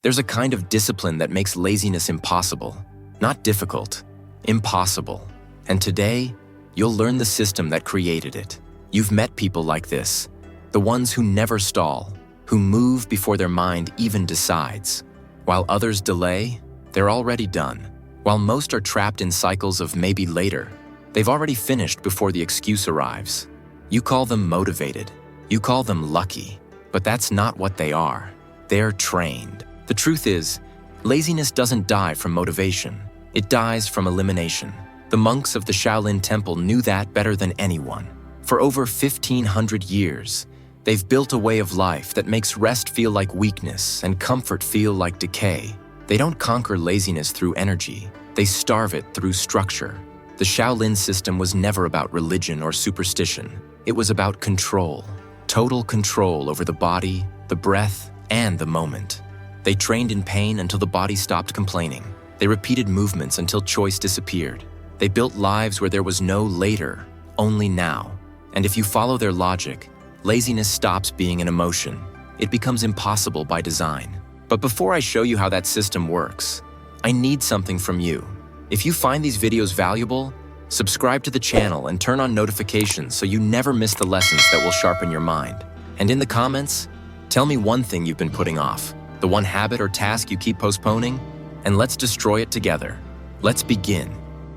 There's a kind of discipline that makes laziness impossible. Not difficult, impossible. And today, you'll learn the system that created it. You've met people like this, the ones who never stall, who move before their mind even decides. While others delay, they're already done. While most are trapped in cycles of maybe later, they've already finished before the excuse arrives. You call them motivated, you call them lucky, but that's not what they are. They're trained. The truth is, laziness doesn't die from motivation. It dies from elimination. The monks of the Shaolin Temple knew that better than anyone. For over 1,500 years, they've built a way of life that makes rest feel like weakness and comfort feel like decay. They don't conquer laziness through energy. They starve it through structure. The Shaolin system was never about religion or superstition. It was about control. Total control over the body, the breath, and the moment. They trained in pain until the body stopped complaining. They repeated movements until choice disappeared. They built lives where there was no later, only now. And if you follow their logic, laziness stops being an emotion. It becomes impossible by design. But before I show you how that system works, I need something from you. If you find these videos valuable, subscribe to the channel and turn on notifications so you never miss the lessons that will sharpen your mind. And in the comments, tell me one thing you've been putting off, the one habit or task you keep postponing, and let's destroy it together. Let's begin.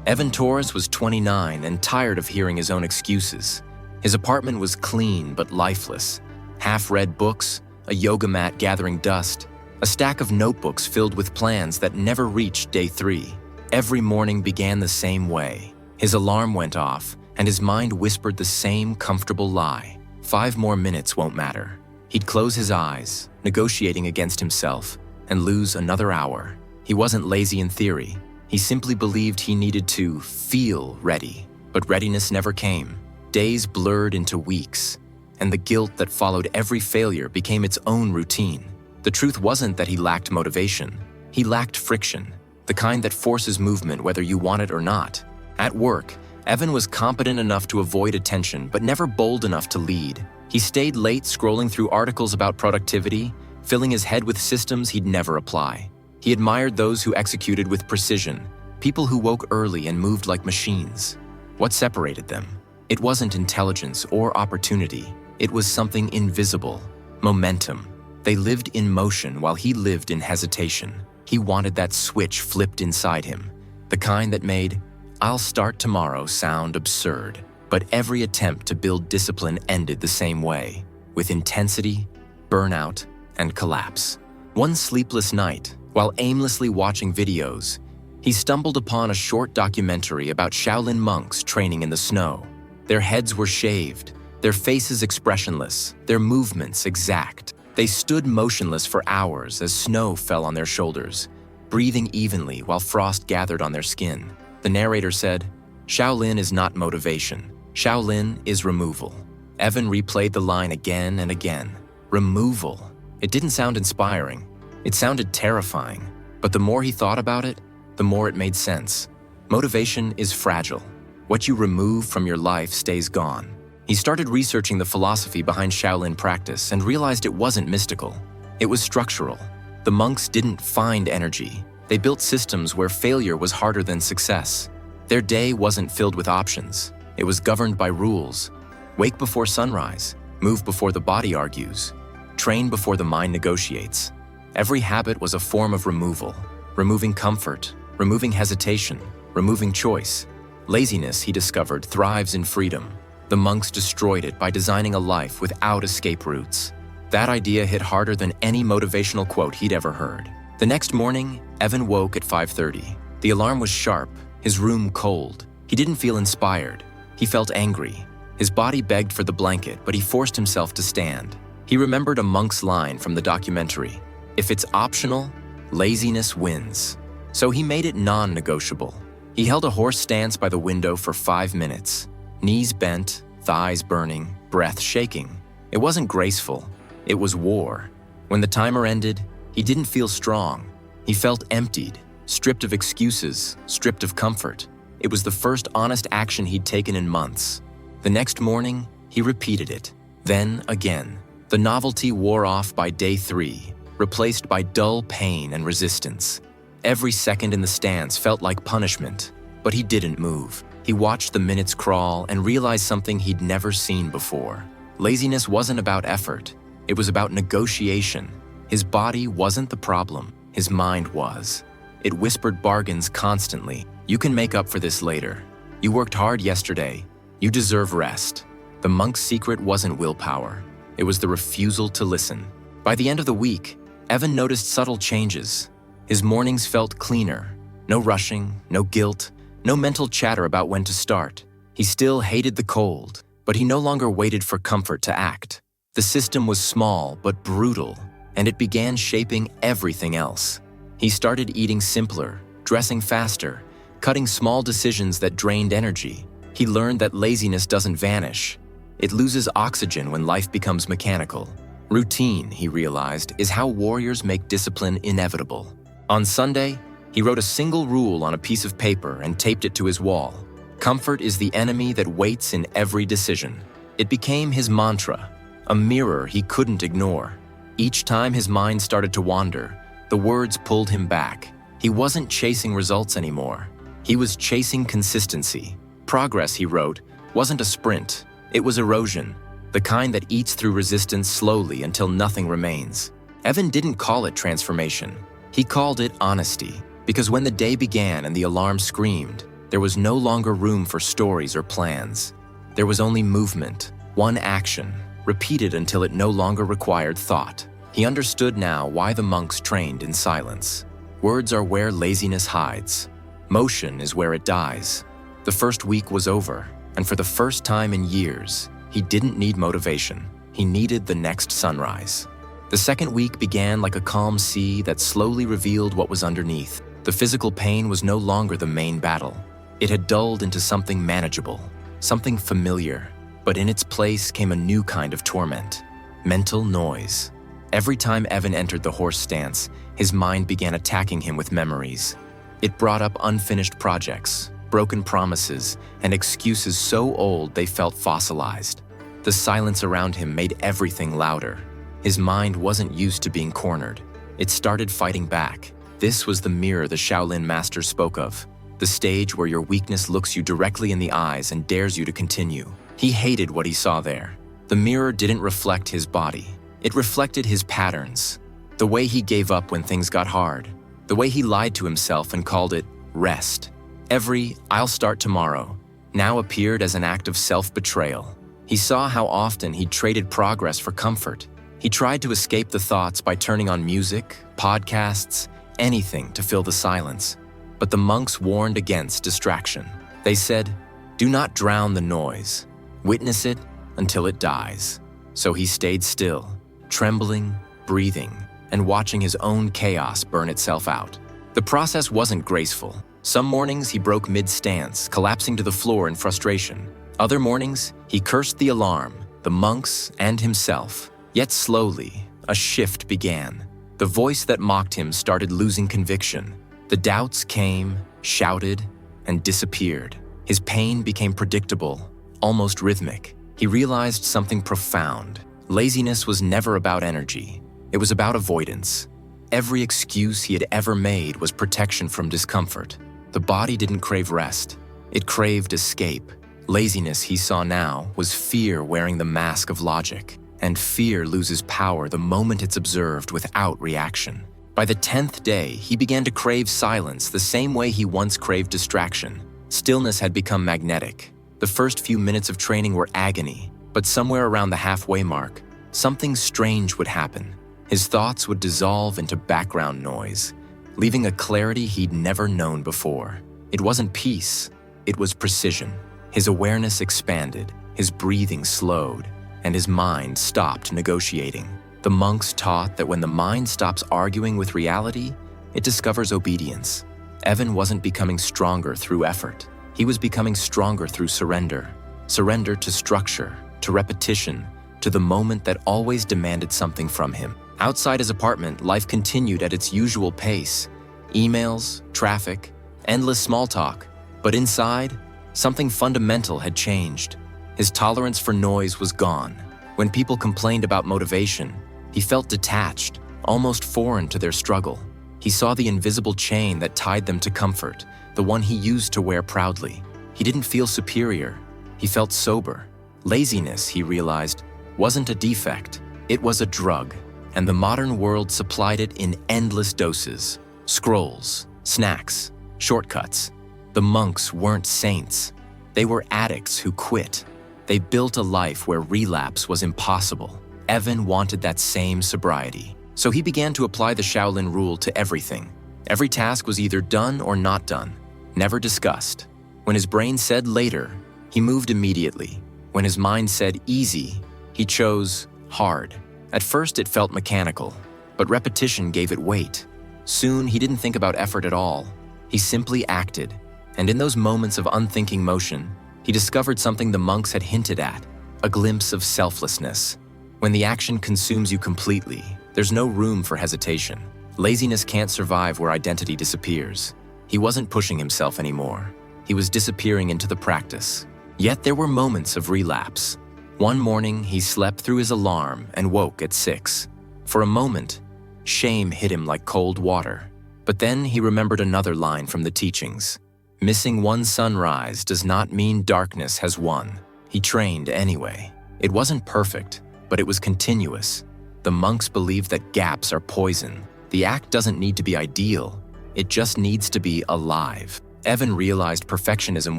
Evan Torres was 29 and tired of hearing his own excuses. His apartment was clean but lifeless. Half-read books, a yoga mat gathering dust, a stack of notebooks filled with plans that never reached day 3. Every morning began the same way. His alarm went off, and his mind whispered the same comfortable lie. 5 more minutes won't matter. He'd close his eyes, negotiating against himself, and lose another hour. He wasn't lazy in theory. He simply believed he needed to feel ready. But readiness never came. Days blurred into weeks, and the guilt that followed every failure became its own routine. The truth wasn't that he lacked motivation. He lacked friction, the kind that forces movement whether you want it or not. At work, Evan was competent enough to avoid attention, but never bold enough to lead. He stayed late scrolling through articles about productivity, filling his head with systems he'd never apply. He admired those who executed with precision, people who woke early and moved like machines. What separated them? It wasn't intelligence or opportunity. It was something invisible, momentum. They lived in motion while he lived in hesitation. He wanted that switch flipped inside him, the kind that made, "I'll start tomorrow" sound absurd. But every attempt to build discipline ended the same way, with intensity, burnout, and collapse. One sleepless night, while aimlessly watching videos, he stumbled upon a short documentary about Shaolin monks training in the snow. Their heads were shaved, their faces expressionless, their movements exact. They stood motionless for hours as snow fell on their shoulders, breathing evenly while frost gathered on their skin. The narrator said, "Shaolin is not motivation. Shaolin is removal." Evan replayed the line again and again. Removal. It didn't sound inspiring. It sounded terrifying. But the more he thought about it, the more it made sense. Motivation is fragile. What you remove from your life stays gone. He started researching the philosophy behind Shaolin practice and realized it wasn't mystical. It was structural. The monks didn't find energy. They built systems where failure was harder than success. Their day wasn't filled with options. It was governed by rules. Wake before sunrise. Move before the body argues. Train before the mind negotiates. Every habit was a form of removal. Removing comfort, removing hesitation, removing choice. Laziness, he discovered, thrives in freedom. The monks destroyed it by designing a life without escape routes. That idea hit harder than any motivational quote he'd ever heard. The next morning, Evan woke at 5:30. The alarm was sharp, his room cold. He didn't feel inspired. He felt angry. His body begged for the blanket, but he forced himself to stand. He remembered a monk's line from the documentary, "If it's optional, laziness wins." So he made it non-negotiable. He held a horse stance by the window for 5 minutes. Knees bent, thighs burning, breath shaking. It wasn't graceful. It was war. When the timer ended, he didn't feel strong. He felt emptied, stripped of excuses, stripped of comfort. It was the first honest action he'd taken in months. The next morning, he repeated it. Then again. The novelty wore off by day 3. replaced by dull pain and resistance. Every second in the stance felt like punishment, but he didn't move. He watched the minutes crawl and realized something he'd never seen before. Laziness wasn't about effort. It was about negotiation. His body wasn't the problem. His mind was. It whispered bargains constantly. You can make up for this later. You worked hard yesterday. You deserve rest. The monk's secret wasn't willpower. It was the refusal to listen. By the end of the week, Evan noticed subtle changes. His mornings felt cleaner. No rushing, no guilt, no mental chatter about when to start. He still hated the cold, but he no longer waited for comfort to act. The system was small but brutal, and it began shaping everything else. He started eating simpler, dressing faster, cutting small decisions that drained energy. He learned that laziness doesn't vanish. It loses oxygen when life becomes mechanical. Routine, he realized, is how warriors make discipline inevitable. On Sunday, he wrote a single rule on a piece of paper and taped it to his wall. Comfort is the enemy that waits in every decision. It became his mantra, a mirror he couldn't ignore. Each time his mind started to wander, the words pulled him back. He wasn't chasing results anymore. He was chasing consistency. Progress, he wrote, wasn't a sprint. It was erosion, the kind that eats through resistance slowly until nothing remains. Evan didn't call it transformation. He called it honesty, because when the day began and the alarm screamed, there was no longer room for stories or plans. There was only movement, one action, repeated until it no longer required thought. He understood now why the monks trained in silence. Words are where laziness hides. Motion is where it dies. The first week was over, and for the first time in years, he didn't need motivation. He needed the next sunrise. The second week began like a calm sea that slowly revealed what was underneath. The physical pain was no longer the main battle. It had dulled into something manageable, something familiar, but in its place came a new kind of torment, mental noise. Every time Evan entered the horse stance, his mind began attacking him with memories. It brought up unfinished projects, broken promises, and excuses so old they felt fossilized. The silence around him made everything louder. His mind wasn't used to being cornered. It started fighting back. This was the mirror the Shaolin master spoke of, the stage where your weakness looks you directly in the eyes and dares you to continue. He hated what he saw there. The mirror didn't reflect his body. It reflected his patterns, the way he gave up when things got hard, the way he lied to himself and called it rest. Every "I'll start tomorrow" now appeared as an act of self-betrayal. He saw how often he'd traded progress for comfort. He tried to escape the thoughts by turning on music, podcasts, anything to fill the silence. But the monks warned against distraction. They said, "Do not drown the noise. Witness it until it dies." So he stayed still, trembling, breathing, and watching his own chaos burn itself out. The process wasn't graceful. Some mornings he broke mid-stance, collapsing to the floor in frustration. Other mornings, he cursed the alarm, the monks, and himself. Yet slowly, a shift began. The voice that mocked him started losing conviction. The doubts came, shouted, and disappeared. His pain became predictable, almost rhythmic. He realized something profound. Laziness was never about energy. It was about avoidance. Every excuse he had ever made was protection from discomfort. The body didn't crave rest. It craved escape. Laziness, he saw now, was fear wearing the mask of logic. And fear loses power the moment it's observed without reaction. By the 10th day, he began to crave silence the same way he once craved distraction. Stillness had become magnetic. The first few minutes of training were agony, but somewhere around the halfway mark, something strange would happen. His thoughts would dissolve into background noise, leaving a clarity he'd never known before. It wasn't peace, it was precision. His awareness expanded, his breathing slowed, and his mind stopped negotiating. The monks taught that when the mind stops arguing with reality, it discovers obedience. Evan wasn't becoming stronger through effort. He was becoming stronger through surrender. Surrender to structure, to repetition, to the moment that always demanded something from him. Outside his apartment, life continued at its usual pace. Emails, traffic, endless small talk. But inside, something fundamental had changed. His tolerance for noise was gone. When people complained about motivation, he felt detached, almost foreign to their struggle. He saw the invisible chain that tied them to comfort, the one he used to wear proudly. He didn't feel superior. He felt sober. Laziness, he realized, wasn't a defect. It was a drug, and the modern world supplied it in endless doses. Scrolls, snacks, shortcuts. The monks weren't saints. They were addicts who quit. They built a life where relapse was impossible. Evan wanted that same sobriety. So he began to apply the Shaolin rule to everything. Every task was either done or not done, never discussed. When his brain said later, he moved immediately. When his mind said easy, he chose hard. At first it felt mechanical, but repetition gave it weight. Soon he didn't think about effort at all. He simply acted. And in those moments of unthinking motion, he discovered something the monks had hinted at, a glimpse of selflessness. When the action consumes you completely, there's no room for hesitation. Laziness can't survive where identity disappears. He wasn't pushing himself anymore. He was disappearing into the practice. Yet there were moments of relapse. One morning, he slept through his alarm and woke at 6. For a moment, shame hit him like cold water. But then he remembered another line from the teachings. Missing one sunrise does not mean darkness has won. He trained anyway. It wasn't perfect, but it was continuous. The monks believed that gaps are poison. The act doesn't need to be ideal. It just needs to be alive. Evan realized perfectionism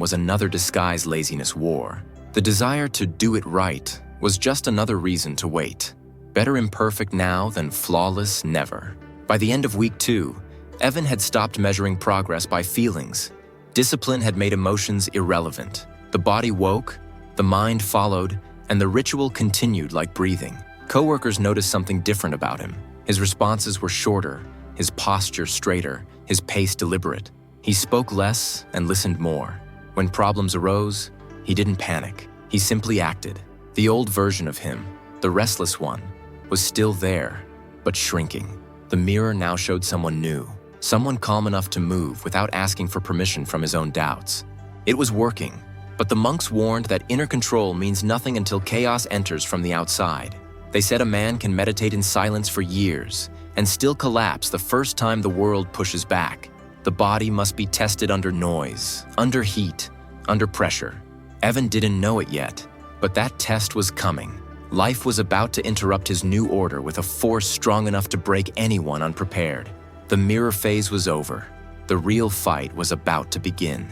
was another disguise laziness wore. The desire to do it right was just another reason to wait. Better imperfect now than flawless never. By the end of week 2, Evan had stopped measuring progress by feelings. Discipline had made emotions irrelevant. The body woke, the mind followed, and the ritual continued like breathing. Coworkers noticed something different about him. His responses were shorter, his posture straighter, his pace deliberate. He spoke less and listened more. When problems arose, he didn't panic. He simply acted. The old version of him, the restless one, was still there, but shrinking. The mirror now showed someone new, someone calm enough to move without asking for permission from his own doubts. It was working, but the monks warned that inner control means nothing until chaos enters from the outside. They said a man can meditate in silence for years and still collapse the first time the world pushes back. The body must be tested under noise, under heat, under pressure. Evan didn't know it yet, but that test was coming. Life was about to interrupt his new order with a force strong enough to break anyone unprepared. The mirror phase was over. The real fight was about to begin.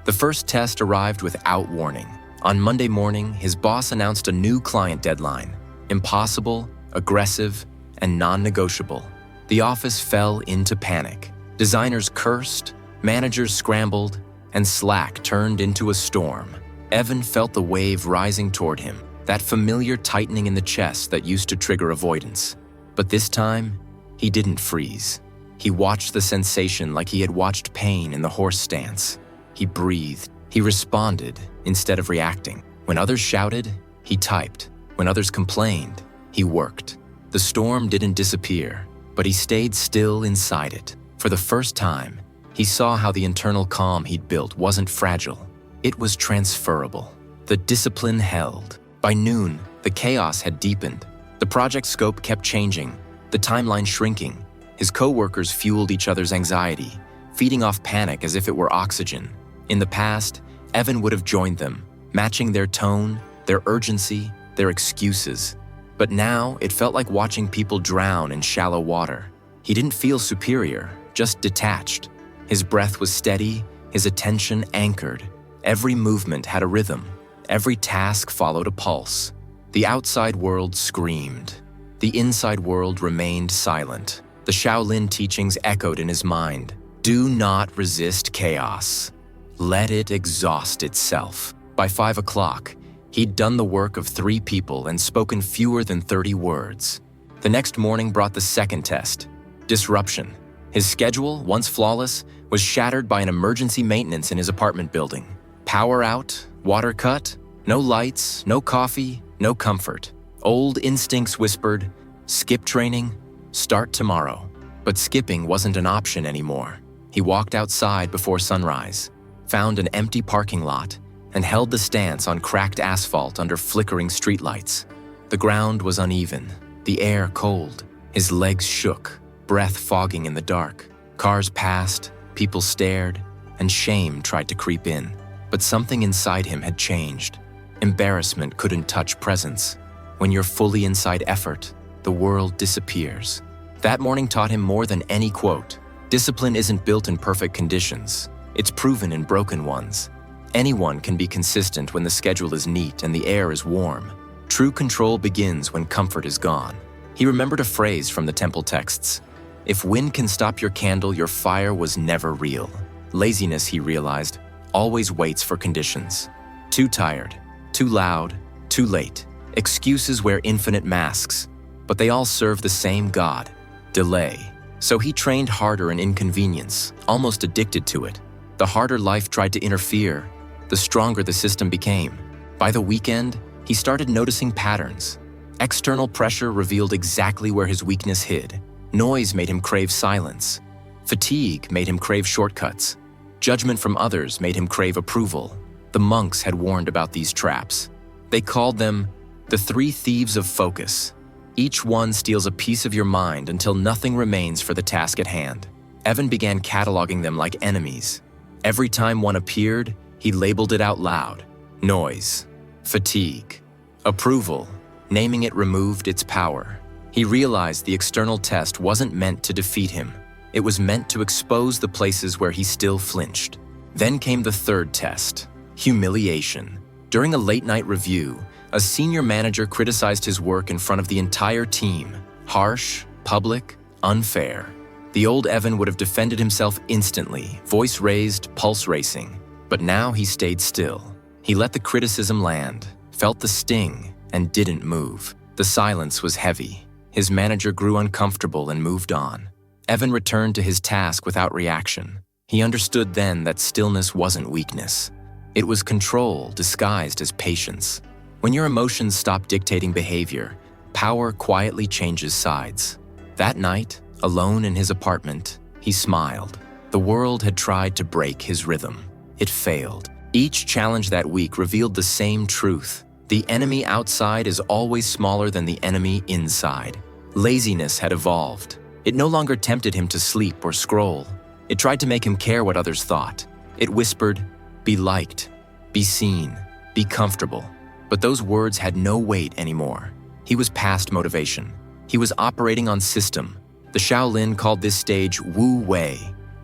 The first test arrived without warning. On Monday morning, his boss announced a new client deadline. Impossible, aggressive, and non-negotiable. The office fell into panic. Designers cursed, managers scrambled, and Slack turned into a storm. Evan felt the wave rising toward him, that familiar tightening in the chest that used to trigger avoidance. But this time, he didn't freeze. He watched the sensation like he had watched pain in the horse stance. He breathed. He responded instead of reacting. When others shouted, he typed. When others complained, he worked. The storm didn't disappear, but he stayed still inside it. For the first time, he saw how the internal calm he'd built wasn't fragile. It was transferable. The discipline held. By noon, the chaos had deepened. The project scope kept changing, the timeline shrinking. His coworkers fueled each other's anxiety, feeding off panic as if it were oxygen. In the past, Evan would have joined them, matching their tone, their urgency, their excuses. But now, it felt like watching people drown in shallow water. He didn't feel superior, just detached. His breath was steady, his attention anchored. Every movement had a rhythm. Every task followed a pulse. The outside world screamed. The inside world remained silent. The Shaolin teachings echoed in his mind. Do not resist chaos. Let it exhaust itself. By 5 o'clock, he'd done the work of 3 people and spoken fewer than 30 words. The next morning brought the second test, disruption. His schedule, once flawless, was shattered by an emergency maintenance in his apartment building. Power out, water cut, no lights, no coffee, no comfort. Old instincts whispered, skip training, start tomorrow. But skipping wasn't an option anymore. He walked outside before sunrise, found an empty parking lot, and held the stance on cracked asphalt under flickering streetlights. The ground was uneven, the air cold. His legs shook, breath fogging in the dark. Cars passed, people stared, and shame tried to creep in. But something inside him had changed. Embarrassment couldn't touch presence. When you're fully inside effort, the world disappears. That morning taught him more than any quote. Discipline isn't built in perfect conditions. It's proven in broken ones. Anyone can be consistent when the schedule is neat and the air is warm. True control begins when comfort is gone. He remembered a phrase from the temple texts. If wind can stop your candle, your fire was never real. Laziness, he realized, always waits for conditions. Too tired, too loud, too late. Excuses wear infinite masks, but they all serve the same God: delay. So he trained harder in inconvenience, almost addicted to it. The harder life tried to interfere, the stronger the system became. By the weekend, he started noticing patterns. External pressure revealed exactly where his weakness hid. Noise made him crave silence. Fatigue made him crave shortcuts. Judgment from others made him crave approval. The monks had warned about these traps. They called them the 3 thieves of focus. Each one steals a piece of your mind until nothing remains for the task at hand. Evan began cataloging them like enemies. Every time one appeared, he labeled it out loud. Noise, fatigue, approval. Naming it removed its power. He realized the external test wasn't meant to defeat him. It was meant to expose the places where he still flinched. Then came the 3rd test, humiliation. During a late-night review, a senior manager criticized his work in front of the entire team. Harsh, public, unfair. The old Evan would have defended himself instantly, voice raised, pulse racing. But now he stayed still. He let the criticism land, felt the sting, and didn't move. The silence was heavy. His manager grew uncomfortable and moved on. Evan returned to his task without reaction. He understood then that stillness wasn't weakness. It was control disguised as patience. When your emotions stop dictating behavior, power quietly changes sides. That night, alone in his apartment, he smiled. The world had tried to break his rhythm. It failed. Each challenge that week revealed the same truth. The enemy outside is always smaller than the enemy inside. Laziness had evolved. It no longer tempted him to sleep or scroll. It tried to make him care what others thought. It whispered, be liked, be seen, be comfortable. But those words had no weight anymore. He was past motivation. He was operating on system. The Shaolin called this stage Wu Wei,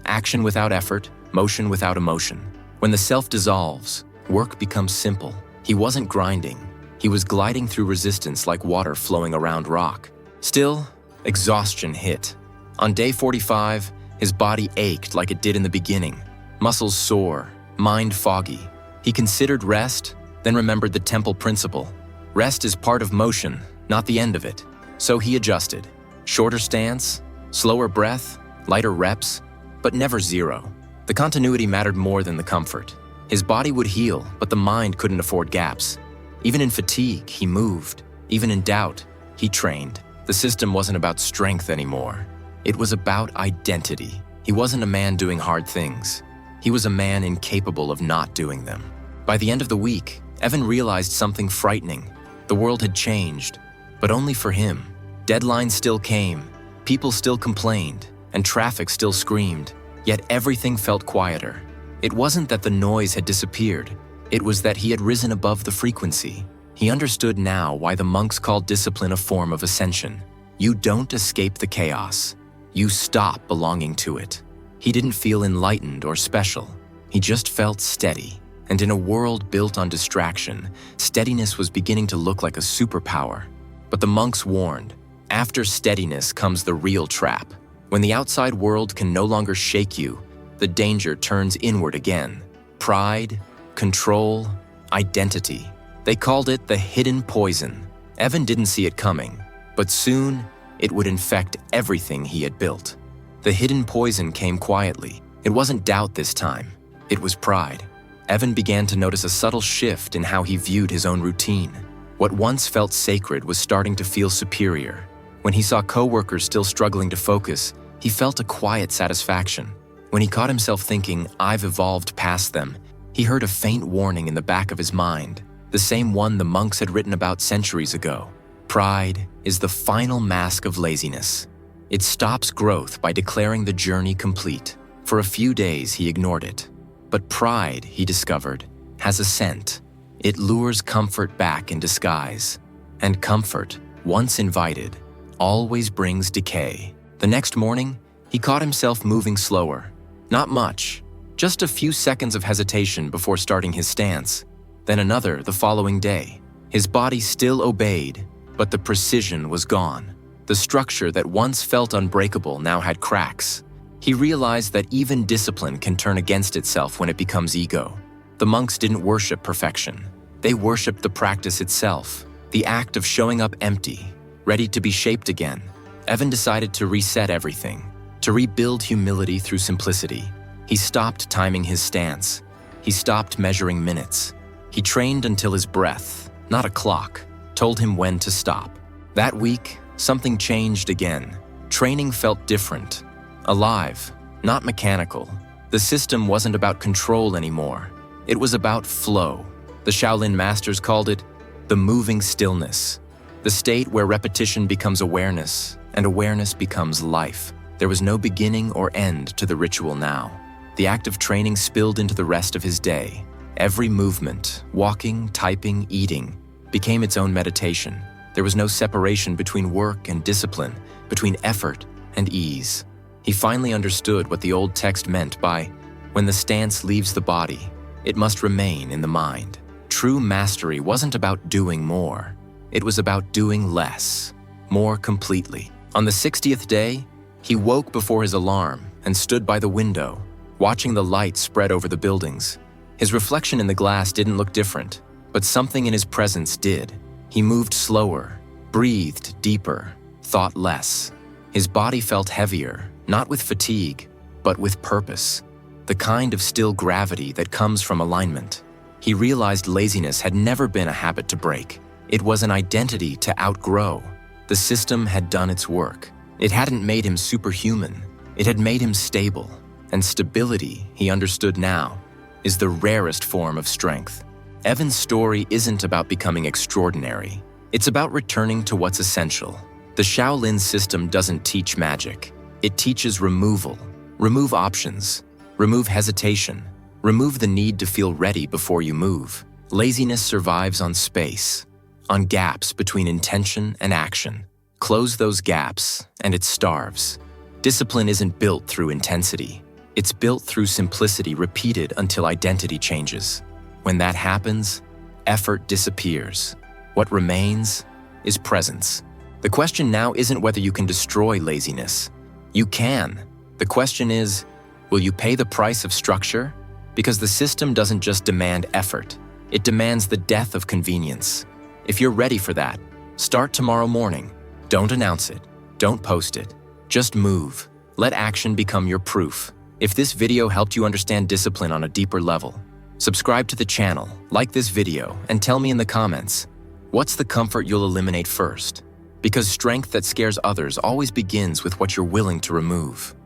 action without effort, motion without emotion. When the self dissolves, work becomes simple. He wasn't grinding. He was gliding through resistance like water flowing around rock. Still, exhaustion hit. On day 45, his body ached like it did in the beginning. Muscles sore, mind foggy. He considered rest, then remembered the temple principle. Rest is part of motion, not the end of it. So he adjusted. Shorter stance, slower breath, lighter reps, but never zero. The continuity mattered more than the comfort. His body would heal, but the mind couldn't afford gaps. Even in fatigue, he moved. Even in doubt, he trained. The system wasn't about strength anymore. It was about identity. He wasn't a man doing hard things. He was a man incapable of not doing them. By the end of the week, Evan realized something frightening. The world had changed, but only for him. Deadlines still came, people still complained, and traffic still screamed. Yet everything felt quieter. It wasn't that the noise had disappeared. It was that he had risen above the frequency. He understood now why the monks called discipline a form of ascension. You don't escape the chaos. You stop belonging to it. He didn't feel enlightened or special. He just felt steady. And in a world built on distraction, steadiness was beginning to look like a superpower. But the monks warned, after steadiness comes the real trap. When the outside world can no longer shake you, the danger turns inward again. Pride, control, identity. They called it the hidden poison. Evan didn't see it coming, but soon it would infect everything he had built. The hidden poison came quietly. It wasn't doubt this time. It was pride. Evan began to notice a subtle shift in how he viewed his own routine. What once felt sacred was starting to feel superior. When he saw coworkers still struggling to focus, he felt a quiet satisfaction. When he caught himself thinking, I've evolved past them, he heard a faint warning in the back of his mind, the same one the monks had written about centuries ago. Pride is the final mask of laziness. It stops growth by declaring the journey complete. For a few days, he ignored it. But pride, he discovered, has a scent. It lures comfort back in disguise. And comfort, once invited, always brings decay. The next morning, he caught himself moving slower. Not much, just a few seconds of hesitation before starting his stance. Then another the following day. His body still obeyed, but the precision was gone. The structure that once felt unbreakable now had cracks. He realized that even discipline can turn against itself when it becomes ego. The monks didn't worship perfection. They worshipped the practice itself, the act of showing up empty, ready to be shaped again. Evan decided to reset everything, to rebuild humility through simplicity. He stopped timing his stance. He stopped measuring minutes. He trained until his breath, not a clock, told him when to stop. That week, something changed again. Training felt different, alive, not mechanical. The system wasn't about control anymore. It was about flow. The Shaolin masters called it the moving stillness, the state where repetition becomes awareness and awareness becomes life. There was no beginning or end to the ritual now. The act of training spilled into the rest of his day. Every movement, walking, typing, eating, became its own meditation. There was no separation between work and discipline, between effort and ease. He finally understood what the old text meant by, when the stance leaves the body, it must remain in the mind. True mastery wasn't about doing more. It was about doing less, more completely. On the 60th day, he woke before his alarm and stood by the window, watching the light spread over the buildings. His reflection in the glass didn't look different, but something in his presence did. He moved slower, breathed deeper, thought less. His body felt heavier, not with fatigue, but with purpose, the kind of still gravity that comes from alignment. He realized laziness had never been a habit to break. It was an identity to outgrow. The system had done its work. It hadn't made him superhuman. It had made him stable. And stability, he understood now, is the rarest form of strength. Evan's story isn't about becoming extraordinary. It's about returning to what's essential. The Shaolin system doesn't teach magic. It teaches removal. Remove options. Remove hesitation. Remove the need to feel ready before you move. Laziness survives on space, on gaps between intention and action. Close those gaps, and it starves. Discipline isn't built through intensity. It's built through simplicity repeated until identity changes. When that happens, effort disappears. What remains is presence. The question now isn't whether you can destroy laziness. You can. The question is, will you pay the price of structure? Because the system doesn't just demand effort. It demands the death of convenience. If you're ready for that, start tomorrow morning. Don't announce it. Don't post it. Just move. Let action become your proof. If this video helped you understand discipline on a deeper level, subscribe to the channel, like this video, and tell me in the comments, what's the comfort you'll eliminate first? Because strength that scares others always begins with what you're willing to remove.